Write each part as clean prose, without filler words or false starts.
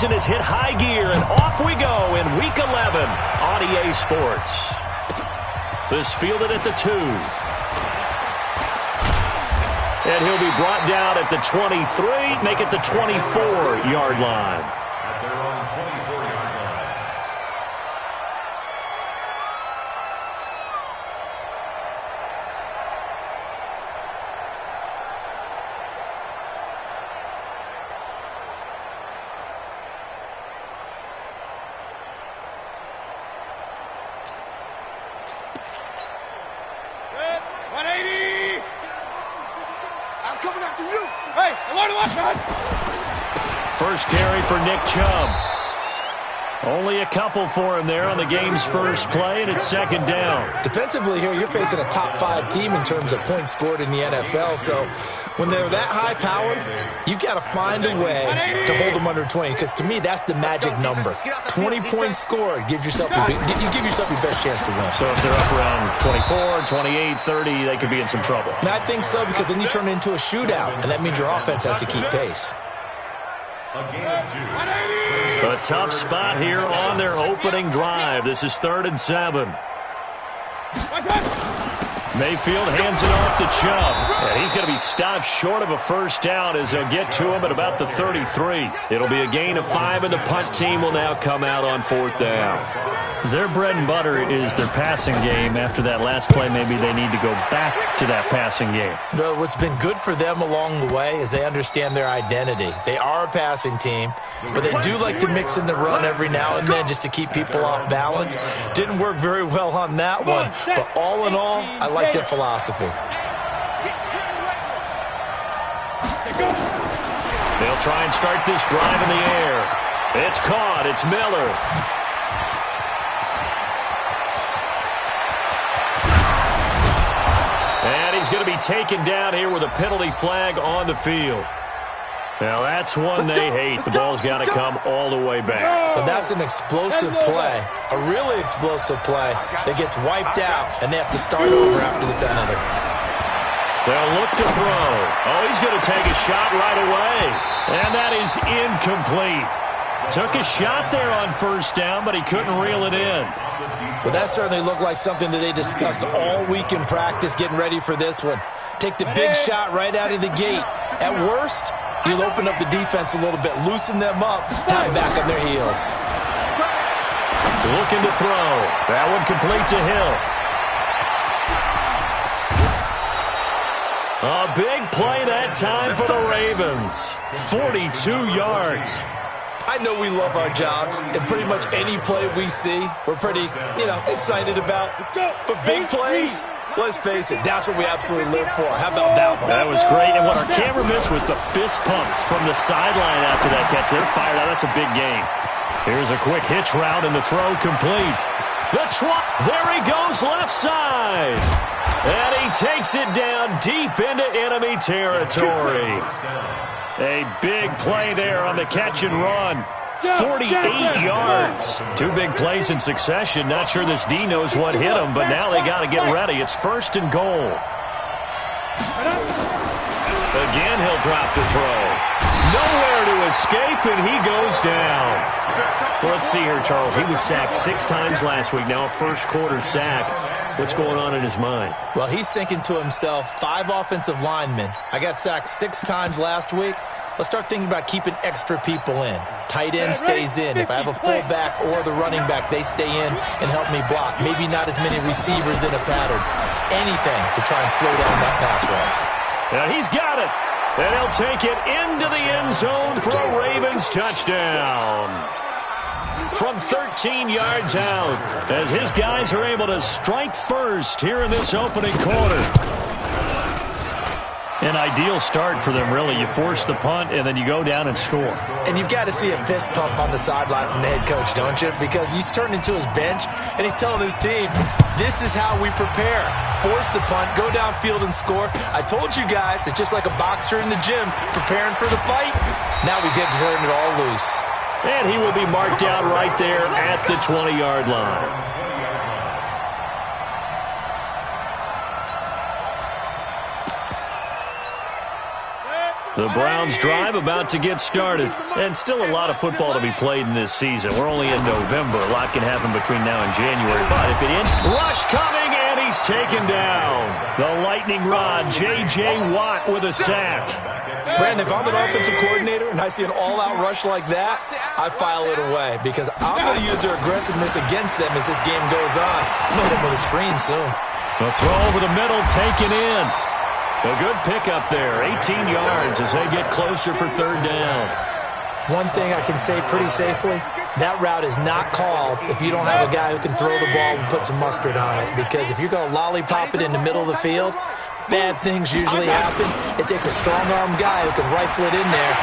season has hit high gear, and off we go in Week 11 on EA Sports. This fielded at the 2. And he'll be brought down at the 23, make it the 24-yard line. At their own 24-yard line. First carry for Nick Chubb. Only a couple for him there on the game's first play, and it's second down. Defensively here, you're facing a top-5 team in terms of points scored in the NFL, so when they're that high-powered, you've got to find a way to hold them under 20, because to me, that's the magic number. 20 points scored gives yourself you give yourself your best chance to win. So if they're up around 24, 28, 30, they could be in some trouble. And I think so, because then you turn it into a shootout, and that means your offense has to keep pace. A tough spot here on their opening drive. This is 3rd and 7. Mayfield hands it off to Chubb, and he's going to be stopped short of a first down as they'll get to him at about the 33. It'll be a gain of 5, and the punt team will now come out on 4th down. Their bread and butter is their passing game. After that last play, maybe they need to go back to that passing game. Well, what's been good for them along the way is they understand their identity. They are a passing team, but they do like to mix in the run every now and then just to keep people off balance. Didn't work very well on that one, but all in all, I like their philosophy. They'll try and start this drive in the air. It's caught. It's Miller. And he's going to be taken down here with a penalty flag on the field. Now, that's one they hate. The ball's got to come all the way back. So that's an explosive play, a really explosive play that gets wiped out, and they have to start over after the penalty. They'll look to throw. Oh, he's going to take a shot right away. And that is incomplete. Took a shot there on first down, but he couldn't reel it in. Well, that certainly looked like something that they discussed all week in practice getting ready for this one. Take the big shot right out of the gate. At worst, you'll open up the defense a little bit, loosen them up, have them back on their heels. Looking to throw. That one complete to Hill. A big play that time for the Ravens. 42 yards. I know we love our jobs, and pretty much any play we see, we're pretty, excited about. But big plays, let's face it, that's what we absolutely live for. How about that one? That was great, and what our camera missed was the fist pumps from the sideline after that catch. They're fired out. That's a big game. Here's a quick hitch route, and the throw complete. There he goes, left side. And he takes it down deep into enemy territory. A big play there on the catch and run. 48 yards. 2 big plays in succession. Not sure this D knows what hit him, but now they got to get ready. It's 1st and goal. Again, he'll drop to throw. Nowhere to escape, and he goes down. Well, let's see here, Charles. He was sacked 6 times last week. Now a first-quarter sack. What's going on in his mind? Well, he's thinking to himself, 5 offensive linemen. I got sacked 6 times last week. Let's start thinking about keeping extra people in. Tight end stays in. If I have a fullback or the running back, they stay in and help me block. Maybe not as many receivers in a pattern. Anything to try and slow down that pass rush. Now he's got it. And he'll take it into the end zone for a Ravens touchdown. From 13 yards out, as his guys are able to strike first here in this opening quarter. An ideal start for them, really. You force the punt, and then you go down and score. And you've got to see a fist pump on the sideline from the head coach, don't you? Because he's turned into his bench, and he's telling his team, this is how we prepare. Force the punt, go downfield and score. I told you guys, it's just like a boxer in the gym preparing for the fight. Now we get to turn it all loose. And he will be marked down right there at the 20-yard line. The Browns drive about to get started. And still a lot of football to be played in this season. We're only in November. A lot can happen between now and January. But if it ends, rush coming, and he's taken down. The lightning rod, J.J. Watt with a sack. Brandon, if I'm an offensive coordinator and I see an all-out rush like that, I file it away because I'm going to use their aggressiveness against them as this game goes on. I'm going to hit them with a screen soon. The throw over the middle taken in. A good pickup there, 18 yards as they get closer for third down. One thing I can say pretty safely, that route is not called if you don't have a guy who can throw the ball and put some mustard on it. Because if you're going to lollipop it in the middle of the field, bad things usually happen. It takes a strong-arm guy who can rifle it in there.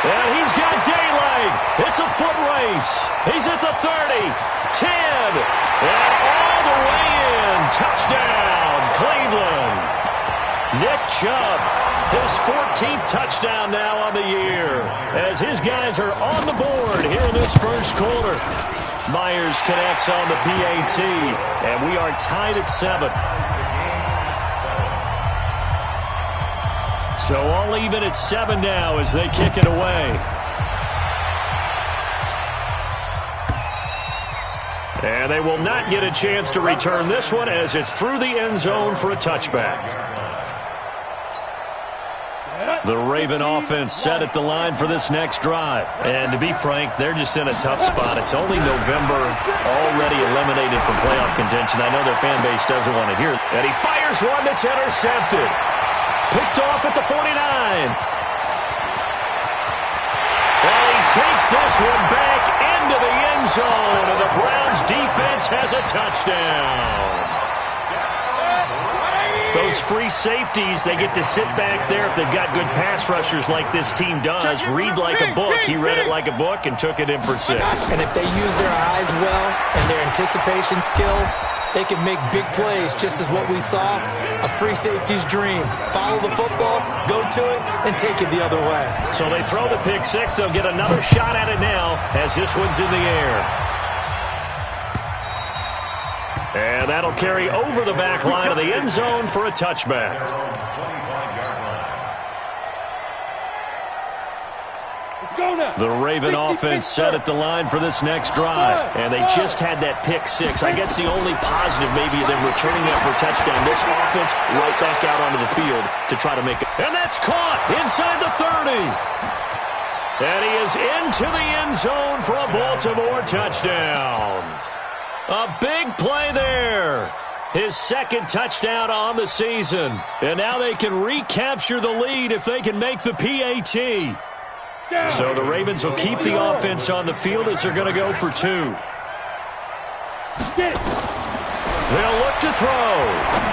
And he's got daylight. It's a foot race. He's at the 30, 10, and all the way in. Touchdown, Cleveland. Nick Chubb, his 14th touchdown now on the year, as his guys are on the board here in this first quarter. Myers connects on the PAT, and we are tied at 7. So all even at 7 now as they kick it away. And they will not get a chance to return this one as it's through the end zone for a touchback. The Raven offense set at the line for this next drive. And to be frank, they're just in a tough spot. It's only November, already eliminated from playoff contention. I know their fan base doesn't want to hear it. And he fires one that's intercepted. Picked off at the 49. And he takes this one back into the end zone. And the Browns defense has a touchdown. Those free safeties, they get to sit back there if they've got good pass rushers like this team does. Read like a book. He read it like a book and took it in for 6. And if they use their eyes well and their anticipation skills, they can make big plays, just as what we saw, a free safety's dream. Follow the football, go to it, and take it the other way. So they throw the pick 6. They'll get another shot at it now as this one's in the air. And that'll carry over the back line of the end zone for a touchback. The Raven offense set at the line for this next drive. And they just had that pick 6. I guess the only positive maybe of them returning that for a touchdown. This offense right back out onto the field to try to make it. And that's caught inside the 30. And he is into the end zone for a Baltimore touchdown. A big play there. His second touchdown on the season. And now they can recapture the lead if they can make the PAT. So the Ravens will keep the offense on the field as they're going to go for 2. They'll look to throw.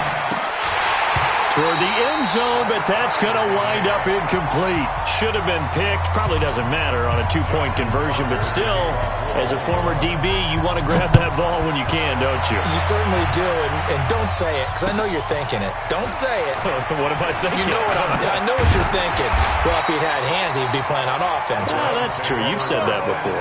Toward the end zone, but that's going to wind up incomplete. Should have been picked. Probably doesn't matter on a 2-point conversion, but still, as a former DB, you want to grab that ball when you can, don't you? You certainly do, and don't say it, because I know you're thinking it. Don't say it. What am I thinking? You know I know what you're thinking. Well, if he'd had hands, he'd be playing on offense. Well, that's true. You've said that before.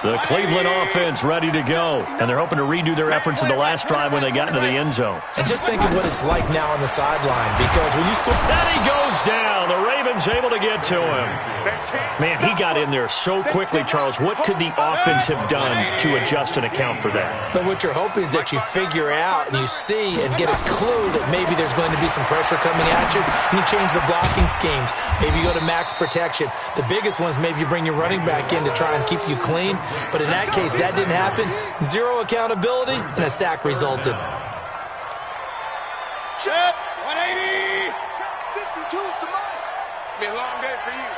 The Cleveland offense ready to go. And they're hoping to redo their efforts in the last drive when they got into the end zone. And just think of what it's like now on the sideline. Because when you score... And he goes down. The Ravens able to get to him. Man, he got in there so quickly, Charles. What could the offense have done to adjust and account for that? But what you're hoping is that you figure out and you see and get a clue that maybe there's going to be some pressure coming at you. And you change the blocking schemes. Maybe you go to max protection. The biggest one is maybe you bring your running back in to try and keep you clean. But in that case, that didn't happen. 0 accountability, and a sack resulted. Check 180. 52 to mine. It's been a long day for you.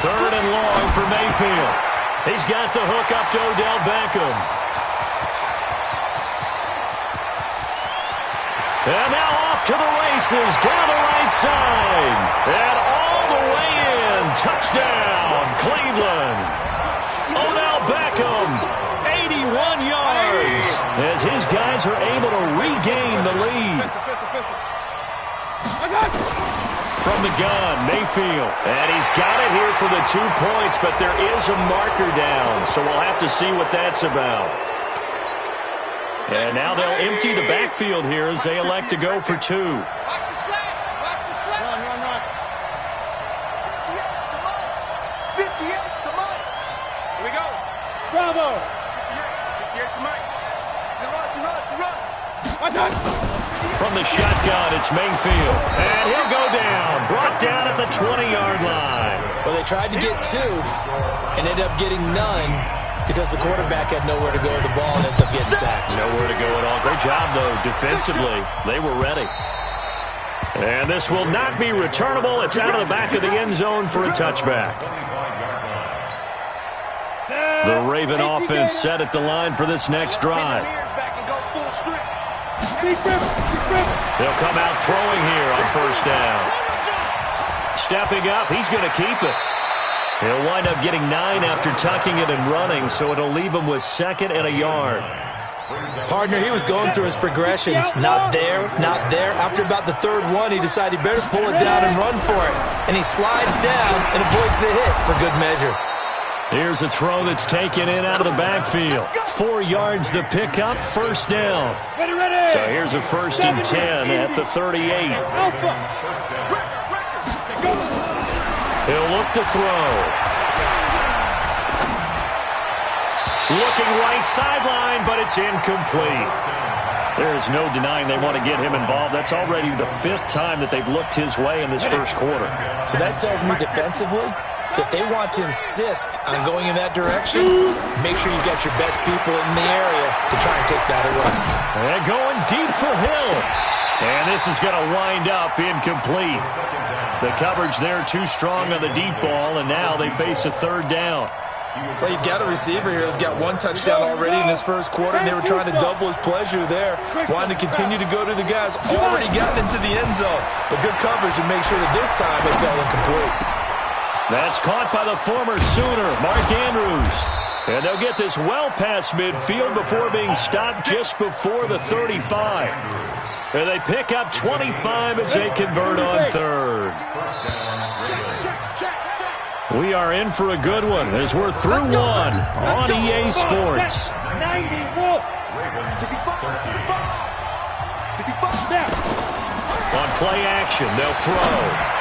Third and long for Mayfield. He's got the hook up to Odell Beckham. And now off to the races down the right side. And all the way in. Touchdown, Cleveland. Odell Beckham, 81 yards, as his guys are able to regain the lead. From the gun, Mayfield, and he's got it here for the 2 points, but there is a marker down, so we'll have to see what that's about. And now they'll empty the backfield here as they elect to go for 2. Watch the slap. Watch the slap. Run. 58, come on. Here we go. Bravo. 58, come on. Run. From the shotgun, it's Mayfield. And he'll go down. Brought down at the 20-yard line. Well, they tried to get 2 and ended up getting none because the quarterback had nowhere to go with the ball and ends up getting sacked. Nowhere to go at all. Great job, though, defensively. They were ready. And this will not be returnable. It's out of the back of the end zone for a touchback. The Raven offense set at the line for this next drive. They'll come out throwing here on first down. Stepping up, he's going to keep it. He'll wind up getting 9 after tucking it and running, so it'll leave him with 2nd and a yard. Partner, he was going through his progressions. Not there, not there. After about the 3rd one, he decided he better pull it down and run for it. And he slides down and avoids the hit for good measure. Here's a throw that's taken in out of the backfield. 4 yards the pickup, first down. So here's a 1st and 10 at the 38. He'll look to throw. Looking right sideline, but it's incomplete. There's no denying they want to get him involved. That's already the 5th time that they've looked his way in this first quarter. So that tells me defensively that they want to insist on going in that direction. Make sure you've got your best people in the area to try and take that away. And going deep for Hill. And this is going to wind up incomplete. The coverage there too strong on the deep ball, and now they face a 3rd down. Well, you've got a receiver here who's got 1 touchdown already in this first quarter, and they were trying to double his pleasure there, wanting to continue to go to the guys already gotten into the end zone. But good coverage to make sure that this time it fell incomplete. That's caught by the former Sooner, Mark Andrews. And they'll get this well past midfield before being stopped just before the 35. And they pick up 25 as they convert on 3rd. We are in for a good one as we're through 1 on EA Sports. On play action, they'll throw.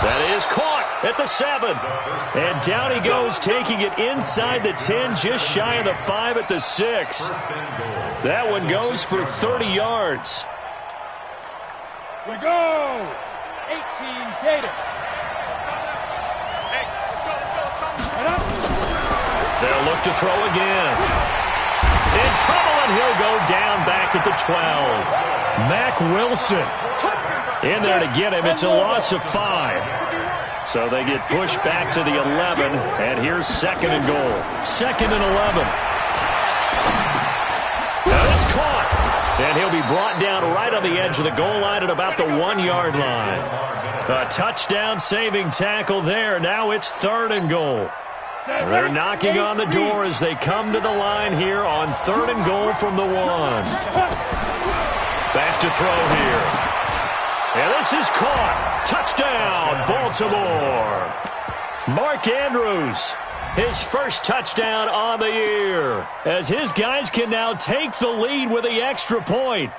That is caught at the 7. And down he goes, taking it inside the 10, just shy of the 5 at the 6. That one goes for 30 yards. We go! 18 Gator. They'll look to throw again. In trouble, and he'll go down back at the 12. Mack Wilson in there to get him. It's a loss of 5. So they get pushed back to the 11, and here's 2nd and goal. 2nd and 11. Now it's caught, and he'll be brought down right on the edge of the goal line at about the 1-yard line. A touchdown-saving tackle there. Now it's 3rd and goal. They're knocking on the door as they come to the line here on 3rd and goal from the 1. Back to throw here. And this is caught. Touchdown, Baltimore. Mark Andrews, his first touchdown on the year, as his guys can now take the lead with the extra point.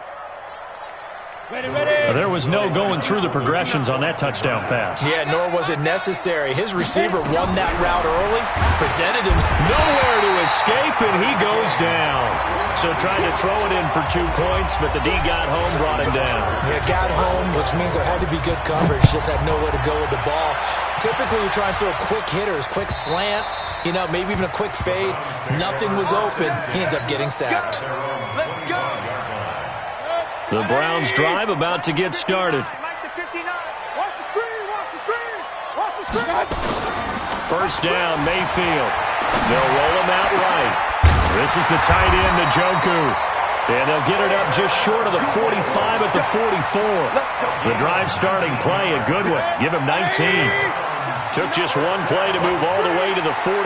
There was no going through the progressions on that touchdown pass. Yeah, nor was it necessary. His receiver won that route early, presented him nowhere to escape, and he goes down. So tried to throw it in for 2 points, but the D got home, brought him down. Yeah, got home, which means there had to be good coverage. Just had nowhere to go with the ball. Typically, you try and throw quick hitters, quick slants, maybe even a quick fade. Nothing was open. He ends up getting sacked. The Browns drive about to get started. First down, Mayfield. They'll roll him out right. This is the tight end, Njoku. And they'll get it up just short of the 45 at the 44. The drive starting play, a good one. Give him 19. Took just 1 play to move all the way to the 44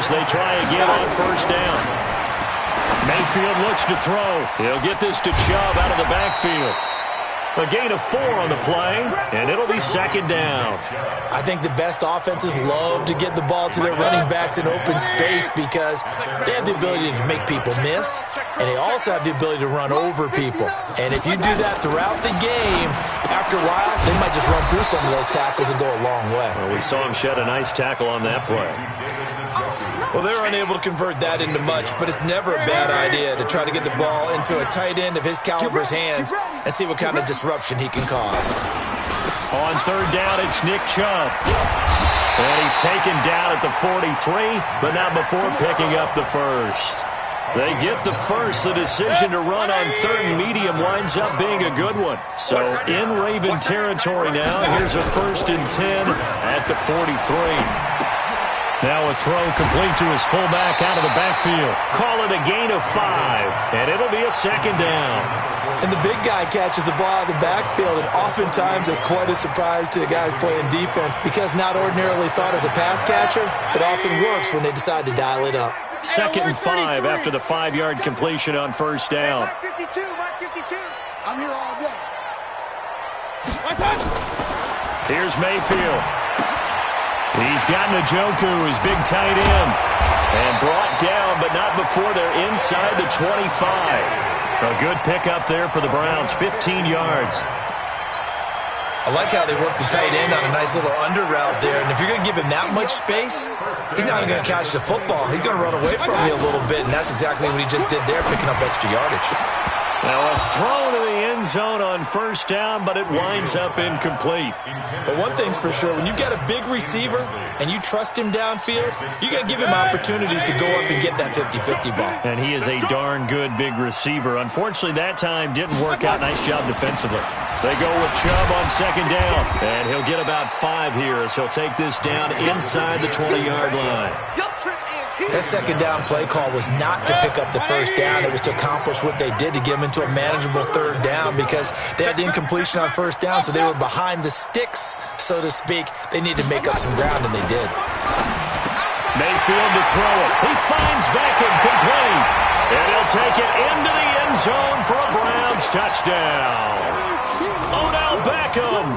as they try again on first down. Mayfield looks to throw. He'll get this to Chubb out of the backfield. A gain of 4 on the play, and it'll be second down. I think the best offenses love to get the ball to their running backs in open space because they have the ability to make people miss, and they also have the ability to run over people. And if you do that throughout the game, after a while, they might just run through some of those tackles and go a long way. Well, we saw him shed a nice tackle on that play. Well, they were unable to convert that into much, but it's never a bad idea to try to get the ball into a tight end of his caliber's hands and see what kind of disruption he can cause. On third down, it's Nick Chubb. And he's taken down at the 43, but not before picking up the first. They get the first. The decision to run on third and medium winds up being a good one. So in Raven territory now, here's a 1st and 10 at the 43. Now a throw complete to his fullback out of the backfield. Call it a gain of 5, and it'll be a second down. And the big guy catches the ball out of the backfield, and oftentimes it's quite a surprise to the guys playing defense because not ordinarily thought as a pass catcher, it often works when they decide to dial it up. 2nd and 5 after the 5-yard completion on first down. Mark 52, Mark 52. I'm here all day. Here's Mayfield. He's got Njoku, his big tight end, and brought down, but not before they're inside the 25. A good pickup there for the Browns, 15 yards. I like how they work the tight end on a nice little under route there, and if you're going to give him that much space, he's not going to catch the football. He's going to run away from you a little bit, and that's exactly what he just did there, picking up extra yardage. Now a throw to the end zone on first down, but it winds up incomplete. But one thing's for sure, when you've got a big receiver and you trust him downfield, you got to give him opportunities to go up and get that 50-50 ball. And he is a darn good big receiver. Unfortunately, that time didn't work out. Nice job defensively. They go with Chubb on second down, and he'll get about 5 here as he'll take this down inside the 20-yard line. That second down play call was not to pick up the first down. It was to accomplish what they did to get them into a manageable third down because they had the incompletion on first down, so they were behind the sticks, so to speak. They needed to make up some ground, and they did. Mayfield to throw it. He finds Beckham complete, and he'll take it into the end zone for a Browns touchdown. Odell Beckham,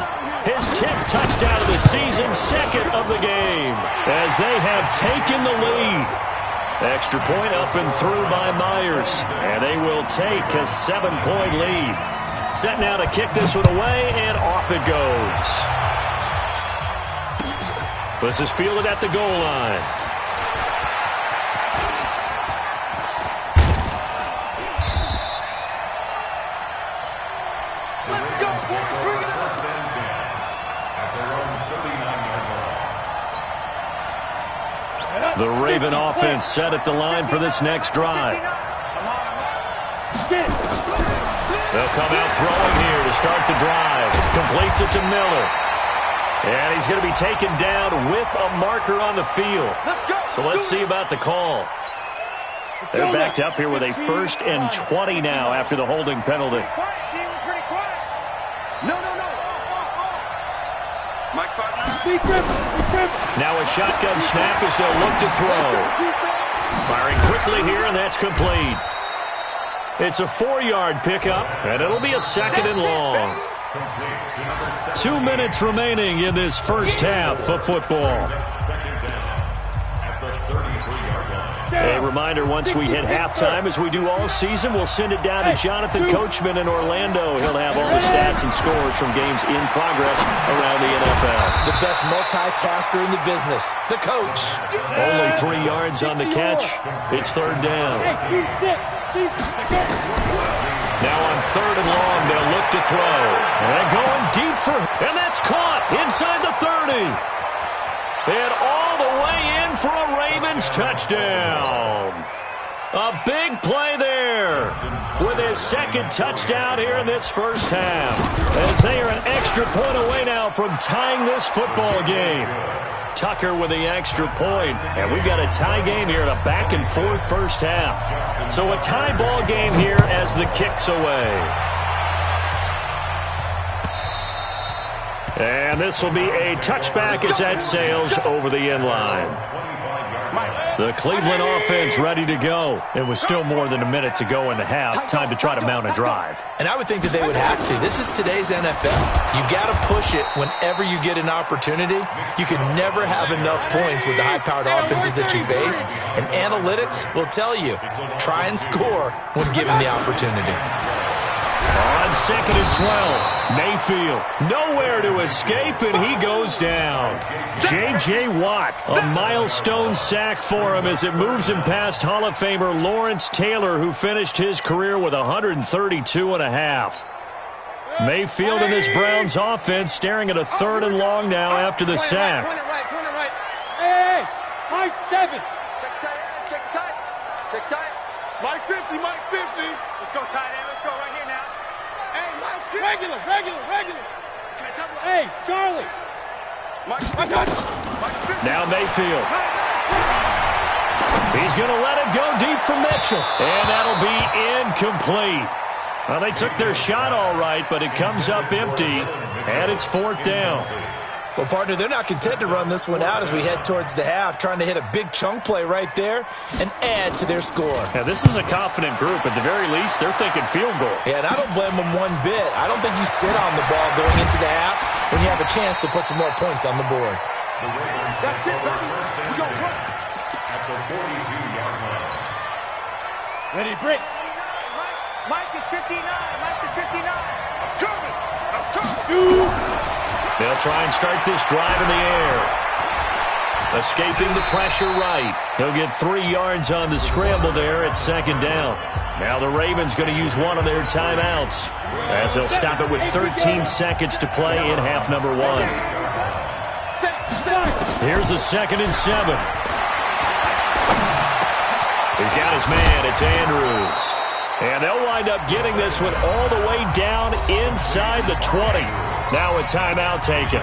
his 10th touchdown of the season, 2nd of the game, as they have taken the lead. Extra point up and through by Myers, and they will take a 7-point lead. Set now to kick this one away, and off it goes. This is fielded at the goal line. The Raven offense set at the line for this next drive. They'll come out throwing here to start the drive. Completes it to Miller. And he's going to be taken down with a marker on the field. So let's see about the call. They're backed up here with a 1st and 20 now after the holding penalty. Now a shotgun snap as they'll look to throw. Firing quickly here, and that's complete. It's a 4-yard pickup, and it'll be a 2nd and long. 2 minutes remaining in this first half of football. A reminder, once we hit halftime, as we do all season, we'll send it down to Jonathan Coachman in Orlando. He'll have all the stats and scores from games in progress around the NFL. The best multitasker in the business, the coach. Only 3 yards on the catch. It's 3rd down. Now on 3rd and long, they'll look to throw. And they're going deep and that's caught inside the 30. And all the way in for a Ravens touchdown. A big play there with his 2nd touchdown here in this first half. As they are an extra point away now from tying this football game. Tucker with the extra point. And we've got a tie game here in a back-and-forth first half. So a tie ball game here as the kick's away. And this will be a touchback as that sails over the end line. The Cleveland offense ready to go. It was still more than a minute to go in the half. Time to try to mount a drive. And I would think that they would have to. This is today's NFL. You got to push it whenever you get an opportunity. You can never have enough points with the high-powered offenses that you face. And analytics will tell you, try and score when given the opportunity. On 2nd and 12, Mayfield nowhere to escape, and he goes down. J.J. Watt, a milestone sack for him as it moves him past Hall of Famer Lawrence Taylor, who finished his career with 132.5. Mayfield and this Browns offense staring at a 3rd and long now after the sack. Point it right. Hey, high 7. Check tight. Mike 50. Let's go tight end. Let's go right here now. Hey, Mike 6. Regular. Hey, Charlie. Mike 50. Now Mayfield. He's going to let it go deep for Mitchell. And that'll be incomplete. Well, they took their shot all right, but it comes up empty, and it's 4th down. Well, partner, they're not content to run this one out as we head towards the half, trying to hit a big chunk play right there and add to their score. Now, this is a confident group. At the very least, they're thinking field goal. Yeah, and I don't blame them one bit. I don't think you sit on the ball going into the half when you have a chance to put some more points on the board. That's it, baby. We go run. At the 42-yard line. Ready, break. Mike is 59. I'm coming. Shoot. They'll try and start this drive in the air. Escaping the pressure right. He'll get 3 yards on the scramble there at 2nd down. Now the Ravens going to use one of their timeouts as they'll stop it with 13 seconds to play in half number 1. Here's a 2nd and 7. He's got his man. It's Andrews. And they'll wind up getting this one all the way down inside the 20. Now a timeout taken.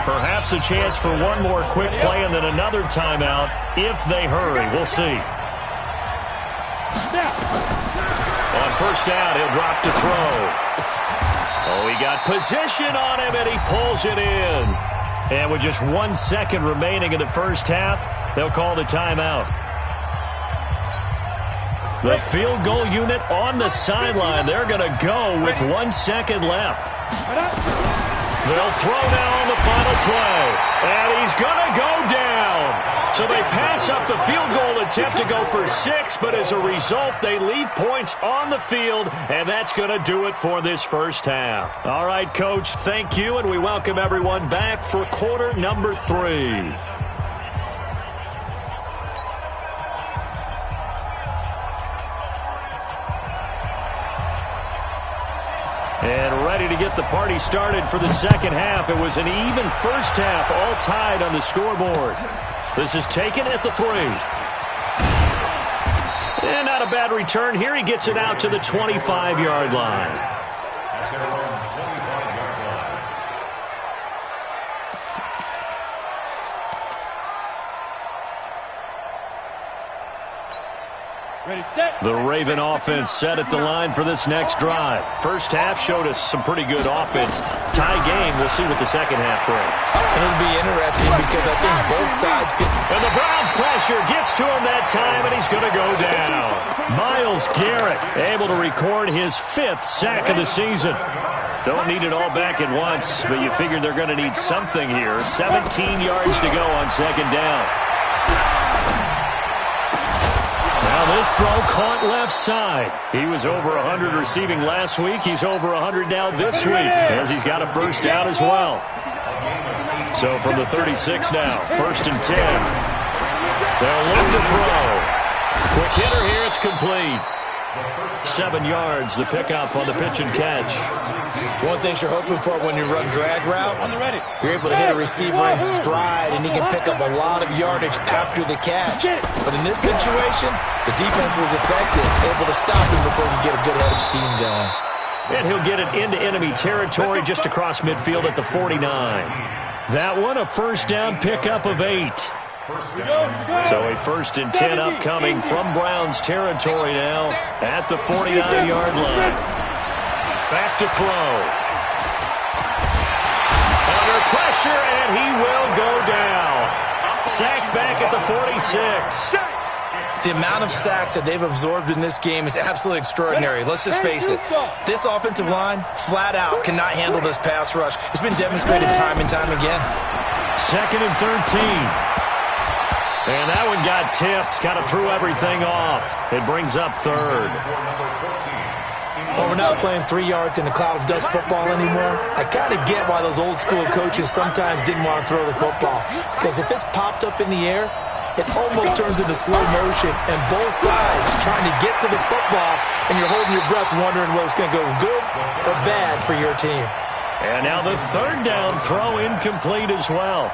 Perhaps a chance for one more quick play and then another timeout if they hurry. We'll see. On 1st down, he'll drop to throw. Oh, he got position on him, and he pulls it in. And with just 1 second remaining in the first half, they'll call the timeout. The field goal unit on the sideline. They're going to go with 1 second left. They'll throw now on the final play. And he's going to go down. So they pass up the field goal attempt to go for 6, but as a result, they leave points on the field, and that's going to do it for this first half. All right, Coach, thank you, and we welcome everyone back for quarter number 3. And ready to get the party started for the second half. It was an even first half, all tied on the scoreboard. This is taken at the 3. And not a bad return here. He gets it out to the 25-yard line. The Raven offense set at the line for this next drive. First half showed us some pretty good offense. Tie game. We'll see what the second half brings. And it'll be interesting because I think both sides feel... And the Browns pressure gets to him that time, and he's going to go down. Myles Garrett able to record his 5th sack of the season. Don't need it all back at once, but you figure they're going to need something here. 17 yards to go on 2nd down. Now this throw caught left side. He was over 100 receiving last week. He's over 100 now this week as he's got a first down as well. So from the 36 now, 1st and 10. They'll look to throw. Quick hitter here, it's complete. 7 yards, the pickup on the pitch and catch. One thing you're hoping for when you run drag routes, you're able to hit a receiver in stride, and he can pick up a lot of yardage after the catch. But in this situation, the defense was effective, able to stop him before he get a good head of steam going. And he'll get it into enemy territory just across midfield at the 49. That one, a first down pickup of 8. So a 1st and 10 upcoming from Browns territory now at the 49-yard line. Back to throw. Under pressure, and he will go down. sacked back at the 46. The amount of sacks that they've absorbed in this game is absolutely extraordinary. Let's just face it. This offensive line, flat out, cannot handle this pass rush. It's been demonstrated time and time again. 2nd and 13. And that one got tipped. Kind of threw everything off. It brings up 3rd. Well, we're not playing 3 yards in a cloud of dust football anymore. I kind of get why those old school coaches sometimes didn't want to throw the football. Because if it's popped up in the air, it almost turns into slow motion, and both sides trying to get to the football, and you're holding your breath wondering whether it's going to go good or bad for your team. And now the 3rd down throw incomplete as well.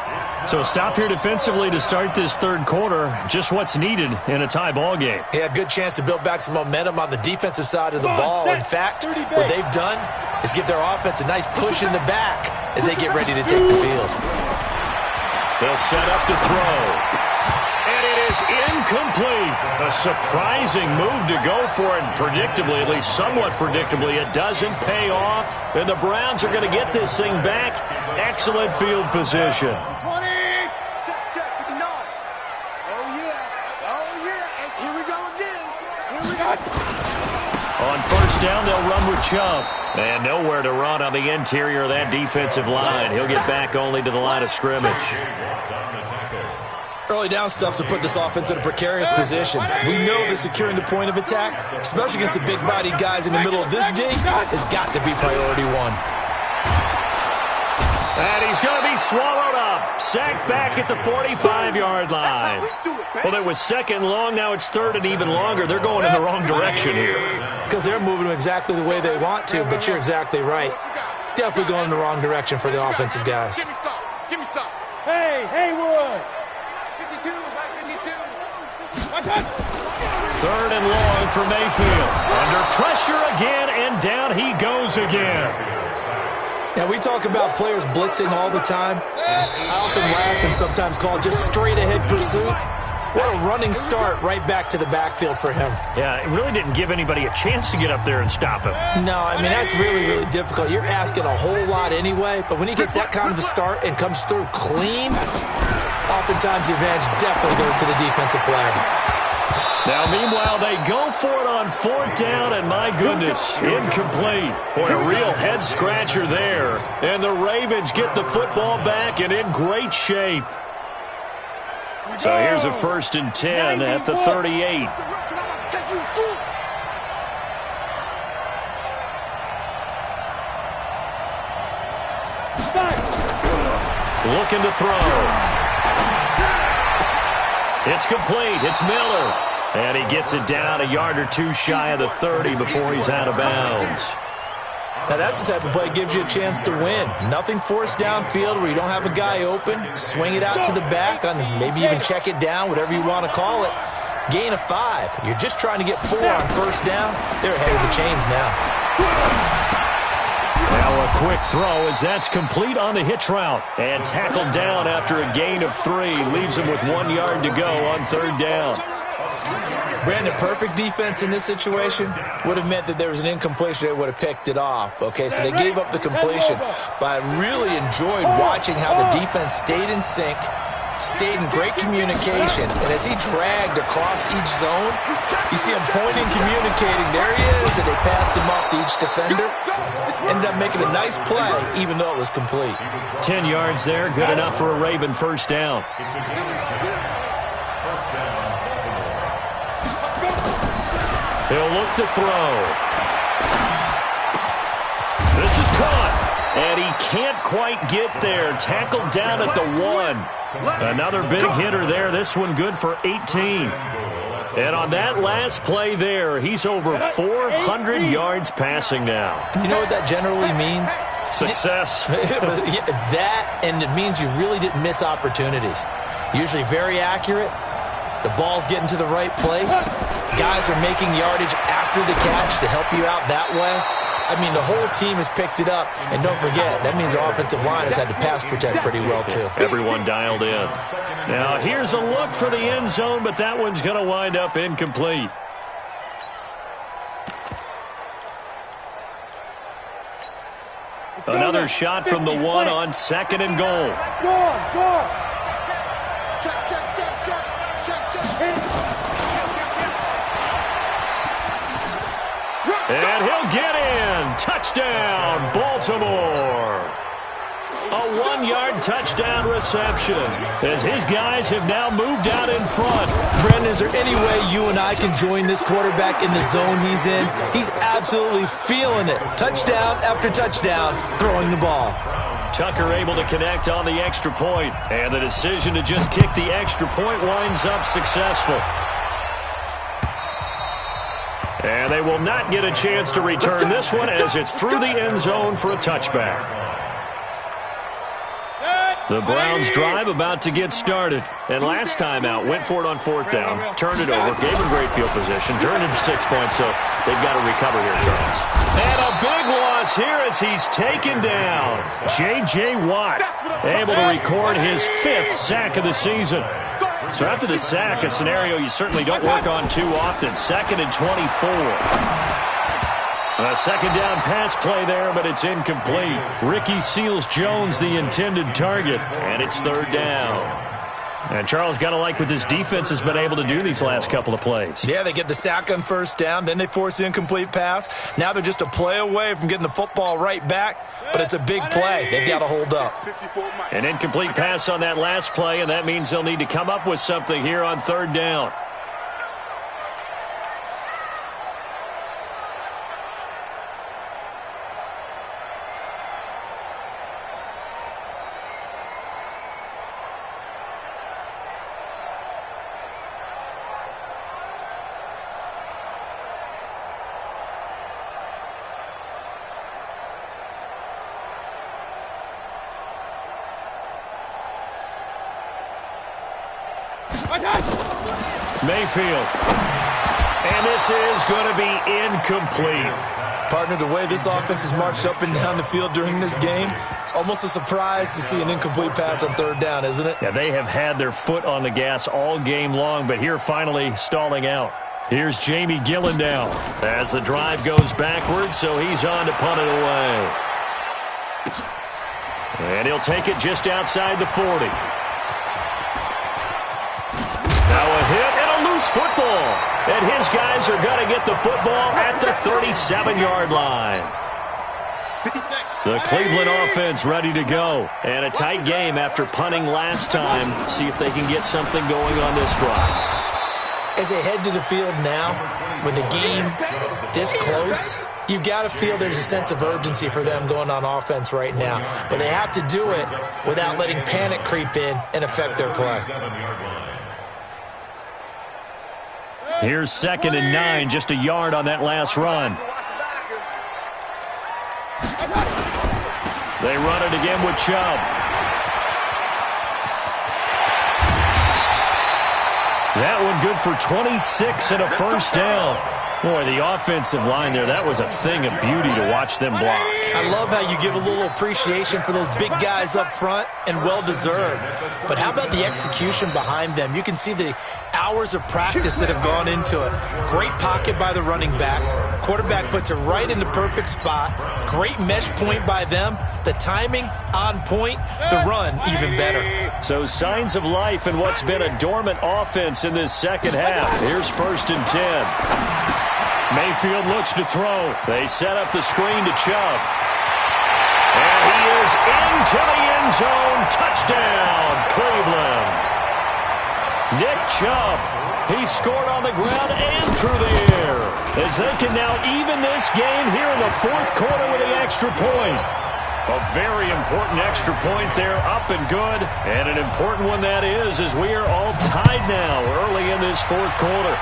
So a stop here defensively to start this 3rd quarter. Just what's needed in a tie ball game. Yeah, good chance to build back some momentum on the defensive side of the ball. In fact, what they've done is give their offense a nice push in the back as they get ready to take the field. They'll set up to throw. And it is incomplete. A surprising move to go for it. Predictably, at least somewhat predictably, it doesn't pay off. And the Browns are going to get this thing back. Excellent field position. 20. Check, 59. Oh, yeah. Oh, yeah. And here we go again. Here we go. On 1st down, they'll run with Chubb. And nowhere to run on the interior of that defensive line. He'll get back only to the line of scrimmage. Early down stuff to put this offense in a precarious position. We know that securing the point of attack, especially against the big-bodied guys in the middle of this D, has got to be priority 1. And he's going to be swallowed up. Sacked back at the 45-yard line. Well, it was 2nd long. Now it's 3rd and even longer. They're going in the wrong direction here. Because they're moving them exactly the way they want to, but you're exactly right. Definitely going in the wrong direction for the offensive guys. Give me some. Give me some. Hey, Haywood. 52, back 52. 3rd and long for Mayfield. Under pressure again, and down he goes again. Now, we talk about players blitzing all the time. I often laugh and sometimes call it just straight-ahead pursuit. What a running start right back to the backfield for him. Yeah, it really didn't give anybody a chance to get up there and stop him. No, I mean, that's really, really difficult. You're asking a whole lot anyway, but when he gets that kind of a start and comes through clean, oftentimes the advantage definitely goes to the defensive player. Now, meanwhile, they go for it on 4th down, and my goodness, incomplete. Boy, a real head-scratcher there. And the Ravens get the football back and in great shape. So here's a 1st and 10 at the 38. Looking to throw. It's complete. It's Miller. And he gets it down a yard or two shy of the 30 before he's out of bounds. Now, that's the type of play that gives you a chance to win. Nothing forced downfield where you don't have a guy open. Swing it out to the back, maybe even check it down, whatever you want to call it. Gain of 5. You're just trying to get 4 on 1st down. They're ahead of the chains now. Now a quick throw as that's complete on the hitch route. And tackled down after a gain of 3. Leaves him with 1 yard to go on 3rd down. Brandon, perfect defense in this situation would have meant that there was an incompletion that would have picked it off. Okay, so they gave up the completion. But I really enjoyed watching how the defense stayed in sync, stayed in great communication. And as he dragged across each zone, you see him pointing, communicating. There he is, and they passed him off to each defender. Ended up making a nice play, even though it was complete. 10 yards there, good enough for a Raven 1st down. He'll look to throw. This is caught. And he can't quite get there. Tackled down at the 1. Another big hitter there. This one good for 18. And on that last play there, he's over 400 yards passing now. You know what that generally means? Success. That, and it means you really didn't miss opportunities. Usually very accurate. The ball's getting to the right place. Guys are making yardage after the catch to help you out that way. I mean, the whole team has picked it up. And don't forget, that means the offensive line has had to pass protect pretty well, too. Everyone dialed in. Now, here's a look for the end zone, but that one's going to wind up incomplete. Another shot from the 1 on 2nd and goal. And he'll get in. Touchdown, Baltimore. A 1-yard touchdown reception as his guys have now moved out in front. Brandon, is there any way you and I can join this quarterback in the zone he's in? He's absolutely feeling it. Touchdown after touchdown, throwing the ball. Tucker able to connect on the extra point, and the decision to just kick the extra point winds up successful. And they will not get a chance to return this one as it's through the end zone for a touchback. The Browns drive about to get started. And last time out, went for it on 4th down, turned it over, gave him great field position, turned it to 6 points, so they've got to recover here, Charles. And a big loss here as he's taken down. J.J. Watt able to record his 5th sack of the season. So after the sack, a scenario you certainly don't work on too often. 2nd and 24. A second down pass play there, but it's incomplete. Ricky Seals-Jones, the intended target, and it's 3rd down. And Charles, got to like what this defense has been able to do these last couple of plays. Yeah, they get the sack on 1st down, then they force the incomplete pass. Now they're just a play away from getting the football right back, but it's a big play. They've got to hold up. An incomplete pass on that last play, and that means they'll need to come up with something here on 3rd down. Mayfield. And this is going to be incomplete. Partner, the way this offense has marched up and down the field during this game, it's almost a surprise to see an incomplete pass on 3rd down, isn't it? Yeah, they have had their foot on the gas all game long, but here finally stalling out. Here's Jamie Gillen now as the drive goes backwards, so he's on to punt it away. And he'll take it just outside the 40. Now a hit and a loose football. And his guys are going to get the football at the 37-yard line. The Cleveland offense ready to go. And a tight game after punting last time. See if they can get something going on this drive. As they head to the field now, with the game this close, you've got to feel there's a sense of urgency for them going on offense right now. But they have to do it without letting panic creep in and affect their play. Here's 2nd and 9, just a yard on that last run. They run it again with Chubb. That one good for 26 and a 1st down. Boy, the offensive line there, that was a thing of beauty to watch them block. I love how you give a little appreciation for those big guys up front, and well-deserved. But how about the execution behind them? You can see the hours of practice that have gone into it. Great pocket by the running back. Quarterback puts it right in the perfect spot. Great mesh point by them. The timing on point. The run even better. So signs of life in what's been a dormant offense in this second half. Here's 1st and 10. Mayfield looks to throw. They set up the screen to Chubb. And he is into the end zone. Touchdown, Cleveland. Nick Chubb. He scored on the ground and through the air. As they can now even this game here in the 4th quarter with the extra point. A very important extra point there, up and good. And an important one that is, as we are all tied now early in this 4th quarter.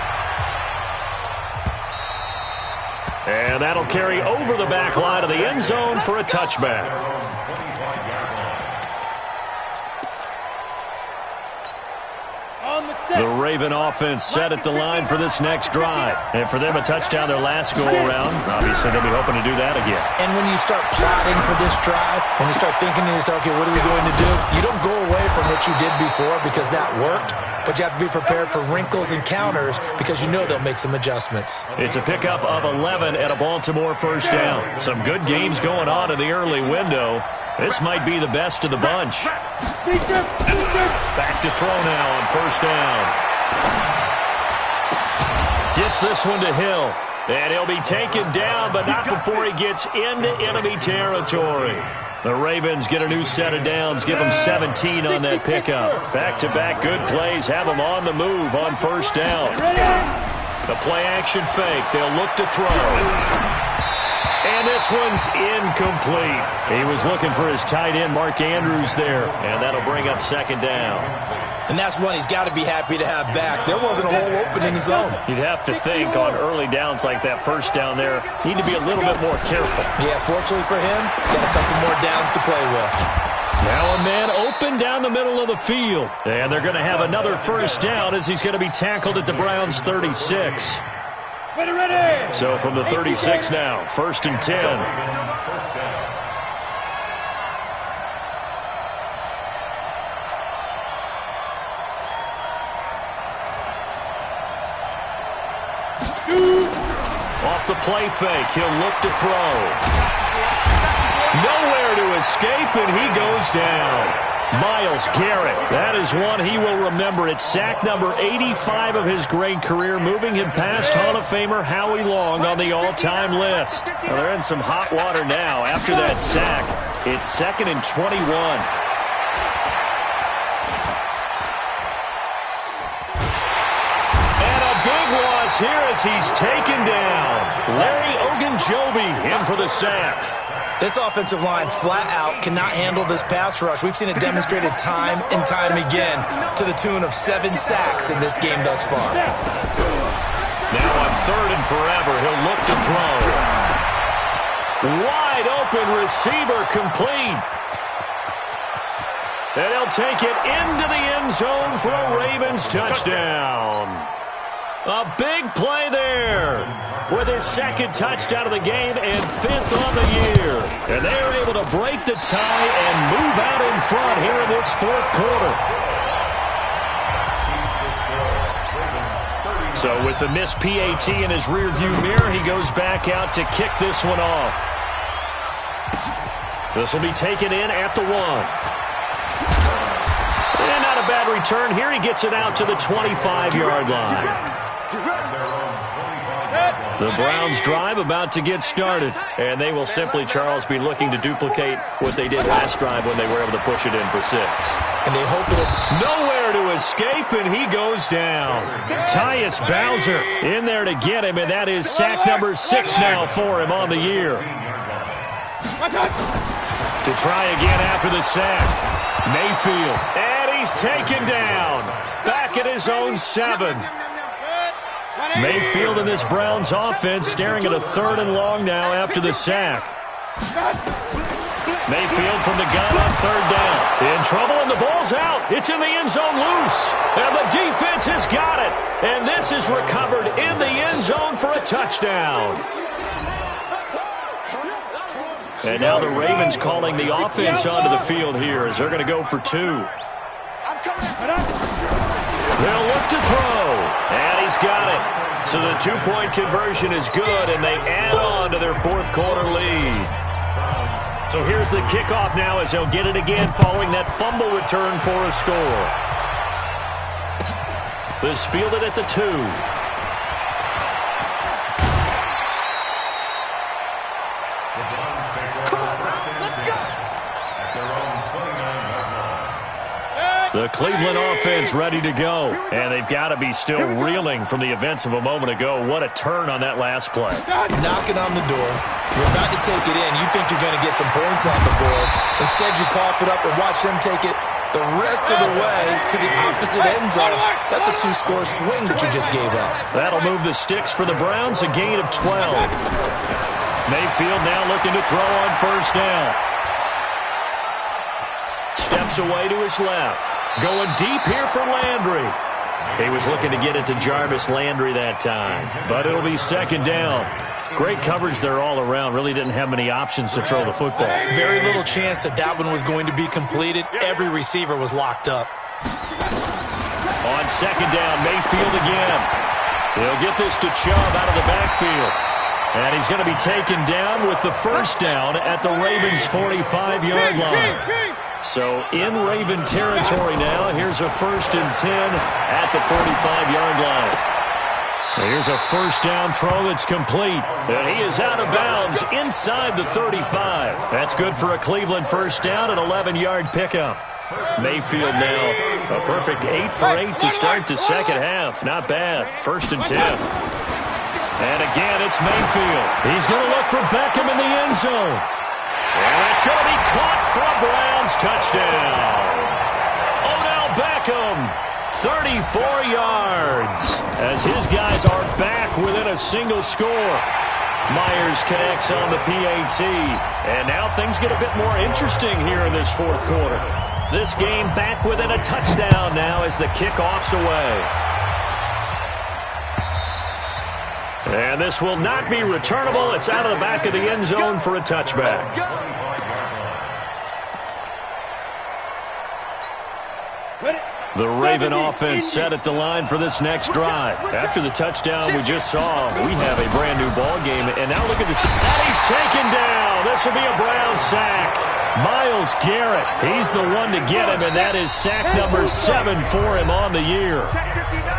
And that'll carry over the back line of the end zone for a touchback. The Raven offense set at the line for this next drive. And for them, a touchdown their last go-around. Obviously, they'll be hoping to do that again. And when you start plotting for this drive, when you start thinking to yourself, okay, what are we going to do? You don't go away from what you did before because that worked. But you have to be prepared for wrinkles and counters because you know they'll make some adjustments. It's a pickup of 11 at a Baltimore 1st down. Some good games going on in the early window. This might be the best of the bunch. Back to throw now on first down. Gets this one to Hill. And he'll be taken down, but not before he gets into enemy territory. The Ravens get a new set of downs, give them 17 on that pickup. Back-to-back good plays, have them on the move on first down. The play-action fake, they'll look to throw. And this one's incomplete. He was looking for his tight end, Mark Andrews, there, and that'll bring up second down. And that's one he's got to be happy to have back. There wasn't a hole open in his zone. You'd have to think on early downs like that first down there, need to be a little bit more careful. Yeah, fortunately for him, got a couple more downs to play with. Now a man open down the middle of the field. And they're going to have another first down as he's going to be tackled at the Browns' 36. Ready. So from the 36 now, 1st and 10. Off the play fake, he'll look to throw. Nowhere to escape, and he goes down. Myles Garrett, that is one he will remember. It's sack number 85 of his great career, moving him past Hall of Famer Howie Long on the all-time list. Well, they're in some hot water now. After that sack, it's 2nd and 21. Here as he's taken down. Larry Ogunjobi in for the sack. This offensive line flat out cannot handle this pass rush. We've seen it demonstrated time and time again to the tune of 7 sacks in this game thus far. Now on 3rd and forever, he'll look to throw. Wide open receiver complete. And he'll take it into the end zone for a Ravens touchdown. A big play there with his 2nd touchdown of the game and 5th on the year. And they are able to break the tie and move out in front here in this 4th quarter. So with the missed PAT in his rearview mirror, he goes back out to kick this one off. This will be taken in at the 1. And not a bad return here. He gets it out to the 25-yard line. The Browns drive about to get started, and they will simply, Charles, be looking to duplicate what they did last drive when they were able to push it in for 6. And they hope it'll... Nowhere to escape, and he goes down. Tyus Bowser in there to get him, and that is sack number 6 now for him on the year. To try again after the sack. Mayfield, and he's taken down. Back at his own 7. Mayfield in this Browns offense staring at a 3rd and long now after the sack. Mayfield from the gun on 3rd down. In trouble, and the ball's out. It's in the end zone loose. And the defense has got it. And this is recovered in the end zone for a touchdown. And now the Ravens calling the offense onto the field here as they're going to go for 2. They'll look to throw, and he's got it. So the 2-point conversion is good, and they add on to their 4th quarter lead. So here's the kickoff now as they'll get it again following that fumble return for a score. This fielded at the 2. The Cleveland offense ready to go. And they've got to be still reeling from the events of a moment ago. What a turn on that last play. You're knocking on the door. You're about to take it in. You think you're going to get some points on the board. Instead, you cough it up and watch them take it the rest of the way to the opposite end zone. That's a 2-score swing that you just gave up. That'll move the sticks for the Browns, a gain of 12. Mayfield now looking to throw on first down. Steps away to his left. Going deep here for Landry. He was looking to get it to Jarvis Landry that time, but it'll be 2nd down. Great coverage there all around. Really didn't have many options to throw the football. Very little chance that that one was going to be completed. Every receiver was locked up. On 2nd down, Mayfield again. He'll get this to Chubb out of the backfield. And he's going to be taken down with the first down at the Ravens' 45-yard line. So in Raven territory now. Here's a 1st and 10 at the 45-yard line. Here's a first down throw that's complete. And he is out of bounds inside the 35. That's good for a Cleveland first down, an 11-yard pickup. Mayfield now a perfect 8 for 8 to start the second half. Not bad. 1st and 10. And again, it's Mayfield. He's going to look for Beckham in the end zone. And that's going to be caught for a Browns touchdown. Odell Beckham, 34 yards. As his guys are back within a single score. Myers connects on the PAT. And now things get a bit more interesting here in this 4th quarter. This game back within a touchdown now as the kickoff's away. And this will not be returnable. It's out of the back of the end zone for a touchback. The Raven offense set at the line for this next drive. After the touchdown we just saw, we have a brand new ball game. And now look at this. And he's taken down. This will be a Brown sack. Myles Garrett, he's the one to get him, and that is sack number 7 for him on the year.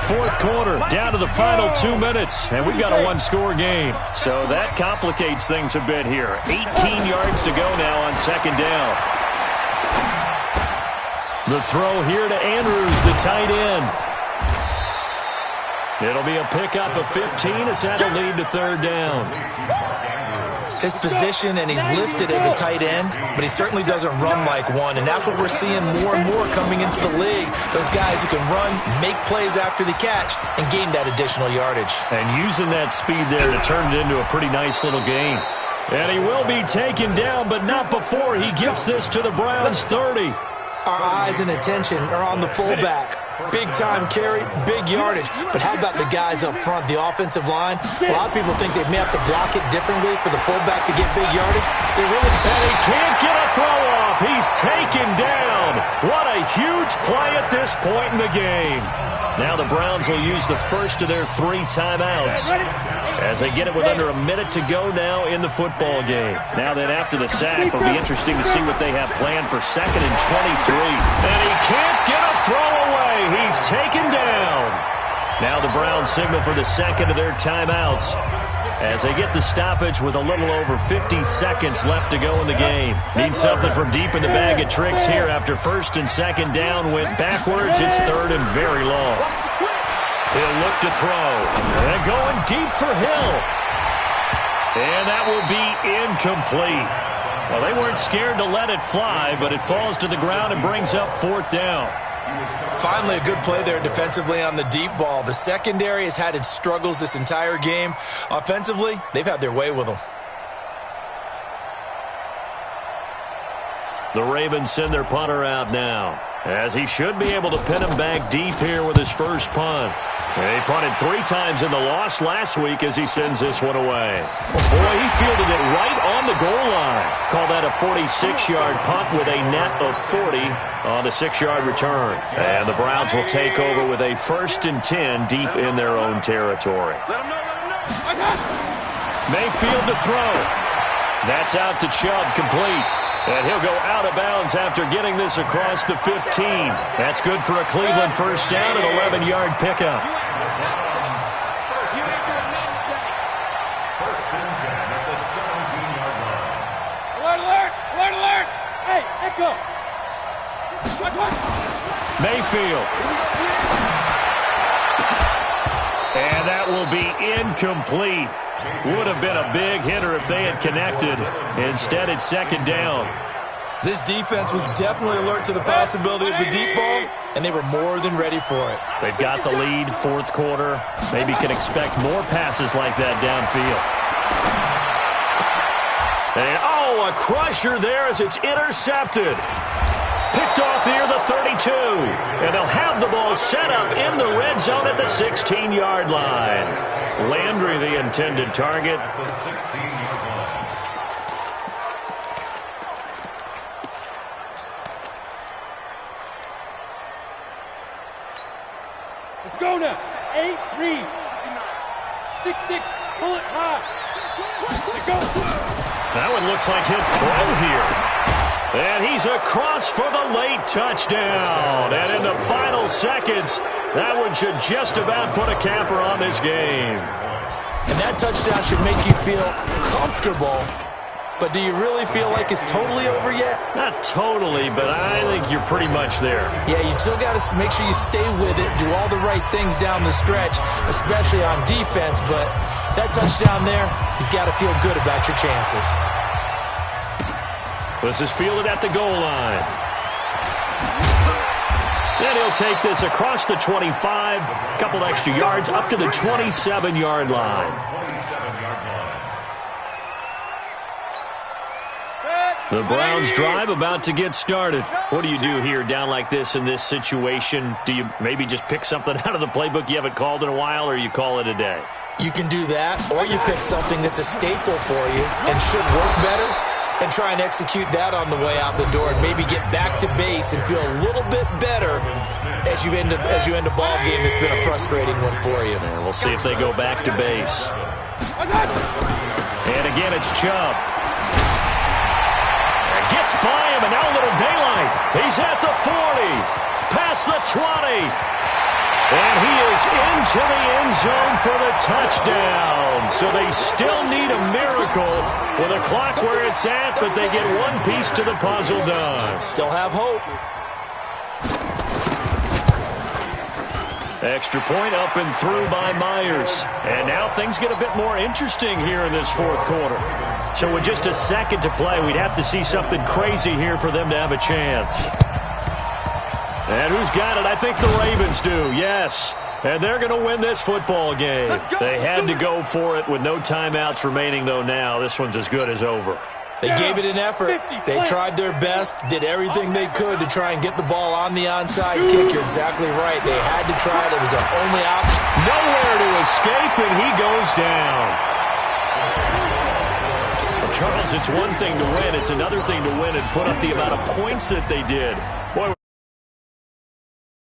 4th quarter, down to the final 2 minutes, and we've got a 1-score game. So that complicates things a bit here. 18 yards to go now on 2nd down. The throw here to Andrews, the tight end. It'll be a pickup of 15 as that'll lead to 3rd down. His position, and he's listed as a tight end, but he certainly doesn't run like one, and that's what we're seeing more and more coming into the league. Those guys who can run, make plays after the catch, and gain that additional yardage. And using that speed there to turn it into a pretty nice little game. And he will be taken down, but not before he gets this to the Browns' 30. Our eyes and attention are on the fullback. Big-time carry, big yardage. But how about the guys up front, the offensive line? A lot of people think they may have to block it differently for the fullback to get big yardage. They really... And he can't get a throw off. He's taken down. What a huge play at this point in the game. Now the Browns will use the first of their 3 timeouts as they get it with under a minute to go now in the football game. Now then, after the sack, it'll be interesting to see what they have planned for 2nd and 23. And he can't get a throw away. He's taken down. Now the Browns signal for the 2nd of their timeouts as they get the stoppage with a little over 50 seconds left to go in the game. Need something from deep in the bag of tricks here after 1st and 2nd down went backwards. It's 3rd and very long. He'll look to throw. And going deep for Hill. And that will be incomplete. Well, they weren't scared to let it fly, but it falls to the ground and brings up 4th down. Finally, a good play there defensively on the deep ball. The secondary has had its struggles this entire game. Offensively, they've had their way with them. The Ravens send their punter out now, as he should be able to pin him back deep here with his first punt. He punted 3 times in the loss last week as he sends this one away. Boy, he fielded it right on the goal line. Call that a 46-yard punt with a net of 40 on the 6-yard return. And the Browns will take over with a 1st and 10 deep in their own territory. Mayfield to throw. That's out to Chubb, complete. And he'll go out of bounds after getting this across the 15. That's good for a Cleveland first down, an 11-yard pickup. First and 10 at the 17-yard line. Alert, alert, alert, alert. Hey, echo. Mayfield. And that will be incomplete. Would have been a big hitter if they had connected. Instead, it's 2nd down. This defense was definitely alert to the possibility of the deep ball, and they were more than ready for it. They've got the lead, 4th quarter. Maybe can expect more passes like that downfield. And, oh, a crusher there as it's intercepted. Picked off near the 32. And they'll have the ball set up in the red zone at the 16-yard line. Landry, the intended target. The 16-yard line. Let's go now. 8, read. 6-6, pull it high. That one looks like he'll throw here. And he's across for the late touchdown. And in the final seconds, that one should just about put a capper on this game. And that touchdown should make you feel comfortable. But do you really feel like it's totally over yet? Not totally, but I think you're pretty much there. Yeah, you still got to make sure you stay with it, do all the right things down the stretch, especially on defense. But that touchdown there, you've got to feel good about your chances. This is fielded at the goal line. Then he'll take this across the 25, a couple extra yards, up to the 27-yard line. The Browns drive about to get started. What do you do here down like this in this situation? Do you maybe just pick something out of the playbook you haven't called in a while, or you call it a day? You can do that, or you pick something that's a staple for you and should work better, and try and execute that on the way out the door and maybe get back to base and feel a little bit better as you end a ball game that's been a frustrating one for you. And we'll see if they go back to base. And again, it's Chubb. Gets by him, and now a little daylight. He's at the 40, past the 20, and he is into the end zone for the touchdown. So they still need a miracle with a clock where it's at, but they get one piece to the puzzle done. Still have hope. Extra point up and through by Myers. And now things get a bit more interesting here in this fourth quarter. So with just a second to play, we'd have to see something crazy here for them to have a chance. And who's got it? I think the Ravens do, yes. And they're going to win this football game. They had to go for it with no timeouts remaining, though now. This one's as good as over. They gave it an effort. They tried their best, did everything they could to try and get the ball on the onside kick. You're exactly right. They had to try it. It was their only option. Nowhere to escape, and he goes down. Well, Charles, it's one thing to win. It's another thing to win and put up the amount of points that they did. Boy,